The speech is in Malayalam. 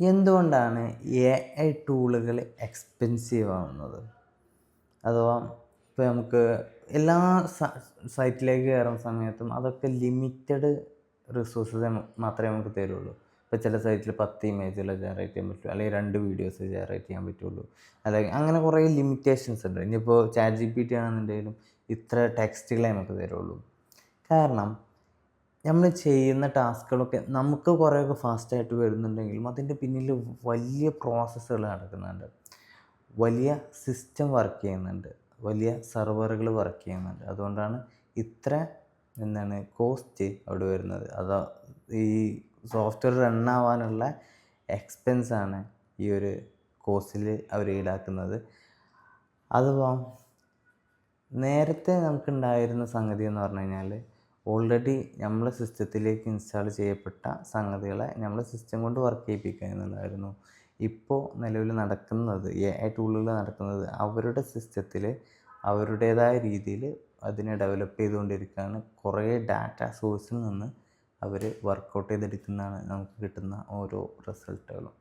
എന്തുകൊണ്ടാണ് AI ടൂളുകൾ എക്സ്പെൻസീവ് ആവുന്നത്? അഥവാ ഇപ്പോൾ നമുക്ക് എല്ലാ സൈറ്റിലേക്ക് കയറുന്ന സമയത്തും അതൊക്കെ ലിമിറ്റഡ് റിസോഴ്സസ് മാത്രമേ നമുക്ക് തരുള്ളൂ. ഇപ്പോൾ ചില സൈറ്റിൽ 10 ഇമേജുകൾ ജനറേറ്റ് ചെയ്യാൻ പറ്റുള്ളൂ, അല്ലെങ്കിൽ 2 വീഡിയോസ് ജനറേറ്റ് ചെയ്യാൻ പറ്റുള്ളൂ, അല്ലെങ്കിൽ അങ്ങനെ കുറേ ലിമിറ്റേഷൻസ് ഉണ്ട്. ഇനിയിപ്പോൾ ChatGPT ആണെന്നുണ്ടെങ്കിലും ഇത്ര ടെക്സ്റ്റുകളെ നമുക്ക് തരുള്ളൂ. കാരണം നമ്മൾ ചെയ്യുന്ന ടാസ്കുകളൊക്കെ നമുക്ക് കുറേയൊക്കെ ഫാസ്റ്റായിട്ട് വരുന്നുണ്ടെങ്കിലും അതിൻ്റെ പിന്നിൽ വലിയ പ്രോസസ്സുകൾ നടക്കുന്നുണ്ട്, വലിയ സിസ്റ്റം വർക്ക് ചെയ്യുന്നുണ്ട്, വലിയ സെർവറുകൾ വർക്ക് ചെയ്യുന്നുണ്ട്. അതുകൊണ്ടാണ് ഇത്ര കോസ്റ്റ് അവിടെ വരുന്നത്. ഈ സോഫ്റ്റ്വെയർ റണ്ണാവാനുള്ള എക്സ്പെൻസാണ് ഈ ഒരു കോസ്റ്റിൽ അവർ ഈടാക്കുന്നത്. അഥവാ നേരത്തെ നമുക്കുണ്ടായിരുന്ന സംഗതി എന്ന് പറഞ്ഞു കഴിഞ്ഞാൽ ഓൾറെഡി നമ്മളെ സിസ്റ്റത്തിലേക്ക് ഇൻസ്റ്റാൾ ചെയ്യപ്പെട്ട സംഗതികളെ നമ്മളെ സിസ്റ്റം കൊണ്ട് വർക്ക് ചെയ്യിപ്പിക്കുക എന്നുള്ളതായിരുന്നു. ഇപ്പോൾ നിലവിൽ നടക്കുന്നത് AI ടൂളുകൾ നടക്കുന്നത് അവരുടെ സിസ്റ്റത്തിൽ അവരുടേതായ രീതിയിൽ അതിനെ ഡെവലപ്പ് ചെയ്തുകൊണ്ടിരിക്കുകയാണ്. കുറേ ഡാറ്റ സോഴ്സിൽ നിന്ന് അവർ വർക്കൗട്ട് ചെയ്തെടുക്കുന്നതാണ് നമുക്ക് കിട്ടുന്ന ഓരോ റിസൾട്ടുകളും.